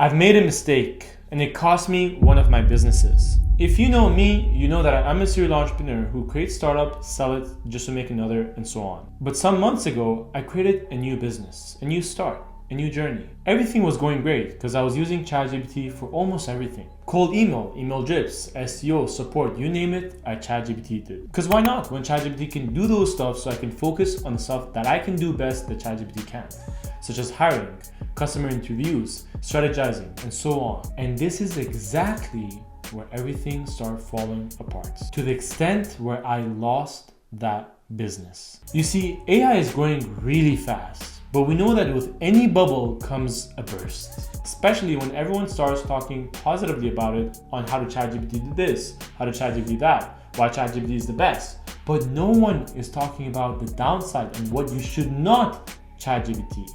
I've made a mistake and it cost me one of my businesses. If you know me, you know that I'm a serial entrepreneur who creates startup, sell it just to make another, and so on. But some months ago, I created a new business, a new start, a new journey. Everything was going great because I was using ChatGPT for almost everything. Cold email, email drips, SEO, support, you name it, I ChatGPT'd it. Because why not when ChatGPT can do those stuff so I can focus on the stuff that I can do best that ChatGPT can't, such as hiring, customer interviews, strategizing, and so on. And this is exactly where everything started falling apart, to the extent where I lost that business. You see, AI is growing really fast, but we know that with any bubble comes a burst, especially when everyone starts talking positively about it on how to ChatGPT do this, how to ChatGPT that, why ChatGPT is the best. But no one is talking about the downside and what you should not ChatGPT.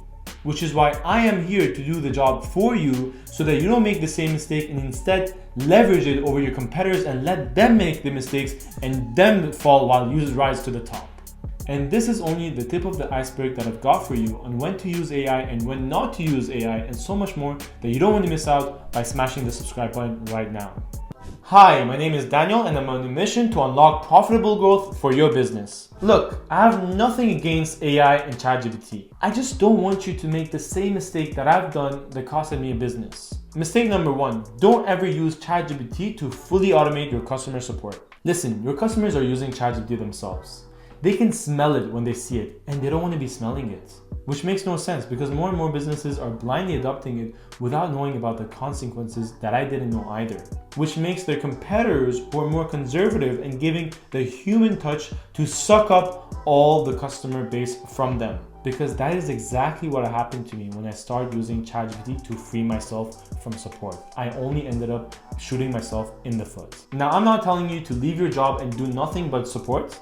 Which is why I am here to do the job for you so that you don't make the same mistake and instead leverage it over your competitors and let them make the mistakes and them fall while you rise to the top. And this is only the tip of the iceberg that I've got for you on when to use AI and when not to use AI and so much more that you don't want to miss out by smashing the subscribe button right now. Hi, my name is Daniel and I'm on a mission to unlock profitable growth for your business. Look, I have nothing against AI and ChatGPT. I just don't want you to make the same mistake that I've done that costed me a business. Mistake number one, don't ever use ChatGPT to fully automate your customer support. Listen, your customers are using ChatGPT themselves. They can smell it when they see it and they don't want to be smelling it. Which makes no sense because more and more businesses are blindly adopting it without knowing about the consequences that I didn't know either. Which makes their competitors who are more conservative and giving the human touch to suck up all the customer base from them. Because that is exactly what happened to me when I started using ChatGPT to free myself from support. I only ended up shooting myself in the foot. Now, I'm not telling you to leave your job and do nothing but support,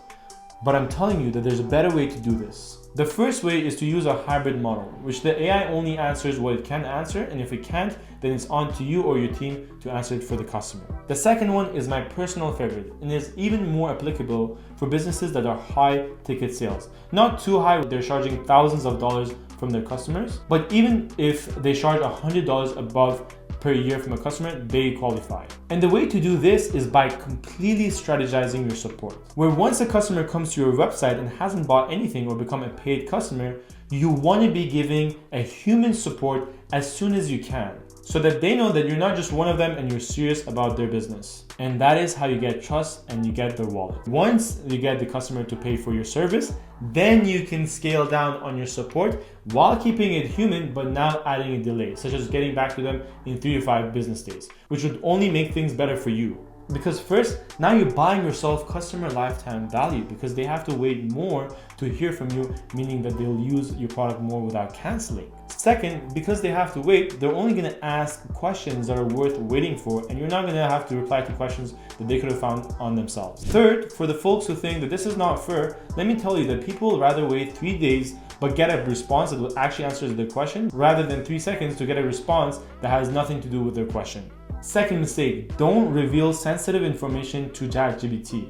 but I'm telling you that there's a better way to do this. The first way is to use a hybrid model, which the AI only answers what it can answer, and if it can't, then it's on to you or your team to answer it for the customer. The second one is my personal favorite, and is even more applicable for businesses that are high ticket sales. Not too high, they're charging thousands of dollars from their customers, but even if they charge $100 above per year from a customer, they qualify. And the way to do this is by completely strategizing your support. Where once a customer comes to your website and hasn't bought anything or become a paid customer, you want to be giving a human support as soon as you can, so that they know that you're not just one of them and you're serious about their business. And that is how you get trust and you get their wallet. Once you get the customer to pay for your service, then you can scale down on your support while keeping it human, but now adding a delay, such as getting back to them in 3 to 5 business days, which would only make things better for you. Because first, now you're buying yourself customer lifetime value because they have to wait more to hear from you, meaning that they'll use your product more without canceling. Second, because they have to wait, they're only going to ask questions that are worth waiting for, and you're not going to have to reply to questions that they could have found on themselves. Third, for the folks who think that this is not fair, let me tell you that people would rather wait 3 days but get a response that will actually answer their question rather than 3 seconds to get a response that has nothing to do with their question. Second mistake, don't reveal sensitive information to ChatGPT.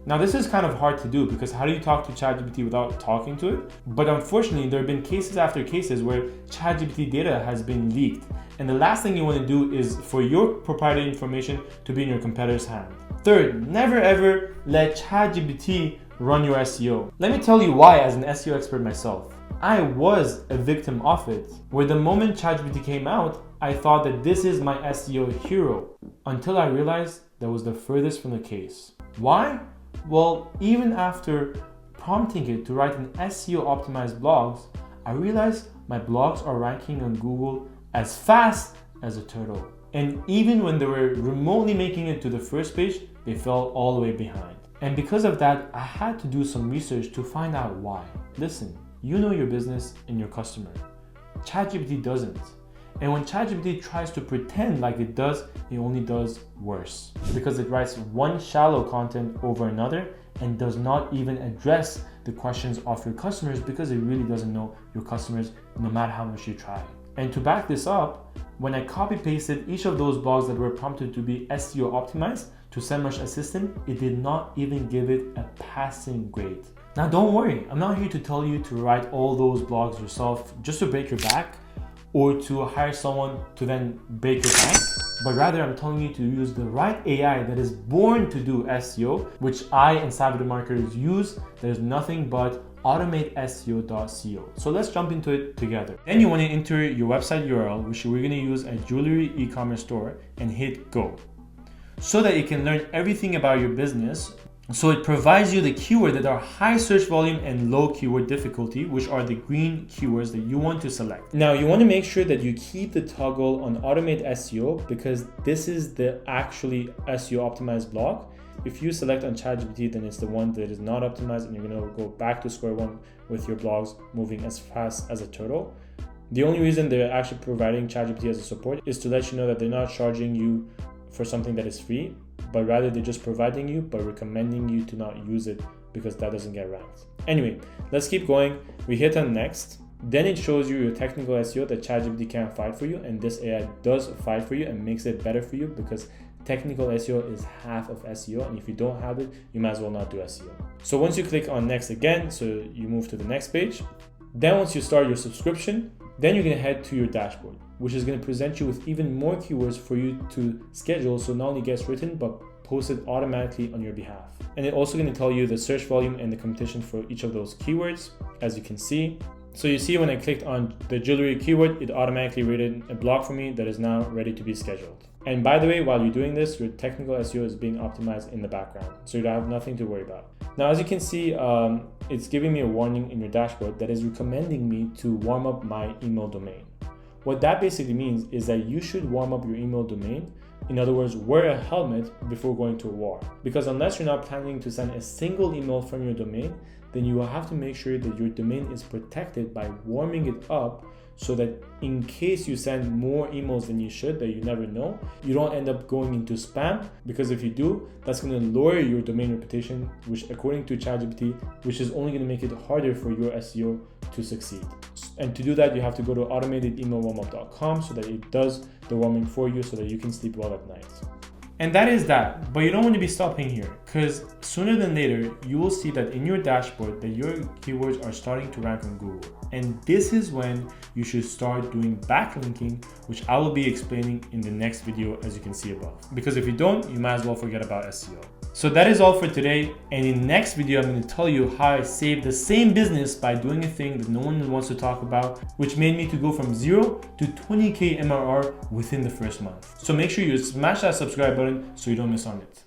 Now this is kind of hard to do because how do you talk to ChatGPT without talking to it? But unfortunately, there have been cases after cases where ChatGPT data has been leaked. And the last thing you want to do is for your proprietary information to be in your competitor's hand. Third, never ever let ChatGPT run your SEO. Let me tell you why as an SEO expert myself. I was a victim of it, where the moment ChatGPT came out, I thought that this is my SEO hero, until I realized that was the furthest from the case. Why? Well, even after prompting it to write an SEO optimized blogs, I realized my blogs are ranking on Google as fast as a turtle. And even when they were remotely making it to the first page, they fell all the way behind. And because of that, I had to do some research to find out why. Listen, you know your business and your customer. ChatGPT doesn't. And when ChatGPT tries to pretend like it does, it only does worse. Because it writes one shallow content over another and does not even address the questions of your customers because it really doesn't know your customers no matter how much you try. And to back this up, when I copy pasted each of those blogs that were prompted to be SEO optimized to SEMrush Assistant, it did not even give it a passing grade. Now don't worry, I'm not here to tell you to write all those blogs yourself just to break your back. or to hire someone to then break your bank, but rather I'm telling you to use the right AI that is born to do SEO, which I and savvy marketers use. There's nothing but automateseo.co. So let's jump into it together. Then you want to enter your website URL, which we're going to use a jewelry e-commerce store, and hit go, so that you can learn everything about your business. So it provides you the keyword that are high search volume and low keyword difficulty, which are the green keywords that you want to select. Now you want to make sure that you keep the toggle on automate SEO, because this is the actually SEO optimized blog. If you select on ChatGPT, then it's the one that is not optimized, and you're going to go back to square one with your blogs moving as fast as a turtle. The only reason they're actually providing ChatGPT as a support is to let you know that they're not charging you for something that is free, but rather they're just providing you, but recommending you to not use it because that doesn't get ranked. Anyway, let's keep going. We hit on next. Then it shows you your technical SEO that ChatGPT can't fight for you, and this AI does fight for you and makes it better for you, because technical SEO is half of SEO, and if you don't have it, you might as well not do SEO. So once you click on next again, so you move to the next page. Then once you start your subscription, then you're going to head to your dashboard, which is going to present you with even more keywords for you to schedule, so not only gets written but posted automatically on your behalf. And it's also going to tell you the search volume and the competition for each of those keywords, as you can see. So you see when I clicked on the jewelry keyword, it automatically rated a blog for me that is now ready to be scheduled. And by the way, while you're doing this, your technical SEO is being optimized in the background, so you have nothing to worry about. Now, as you can see, it's giving me a warning in your dashboard that is recommending me to warm up my email domain. What that basically means is that you should warm up your email domain. In other words, wear a helmet before going to war. Because unless you're not planning to send a single email from your domain, then you will have to make sure that your domain is protected by warming it up, so that in case you send more emails than you should, that you never know, you don't end up going into spam, because if you do, that's going to lower your domain reputation, which according to ChatGPT, which is only going to make it harder for your SEO to succeed. And to do that, you have to go to automatedemailwarmup.com so that it does the warming for you, so that you can sleep well at night. And that is that, but you don't want to be stopping here, because sooner than later, you will see that in your dashboard that your keywords are starting to rank on Google. And this is when you should start doing backlinking, which I will be explaining in the next video, as you can see above. Because if you don't, you might as well forget about SEO. So that is all for today, and in the next video I'm going to tell you how I saved the same business by doing a thing that no one wants to talk about, which made me to go from 0 to 20k MRR within the first month. So make sure you smash that subscribe button so you don't miss on it.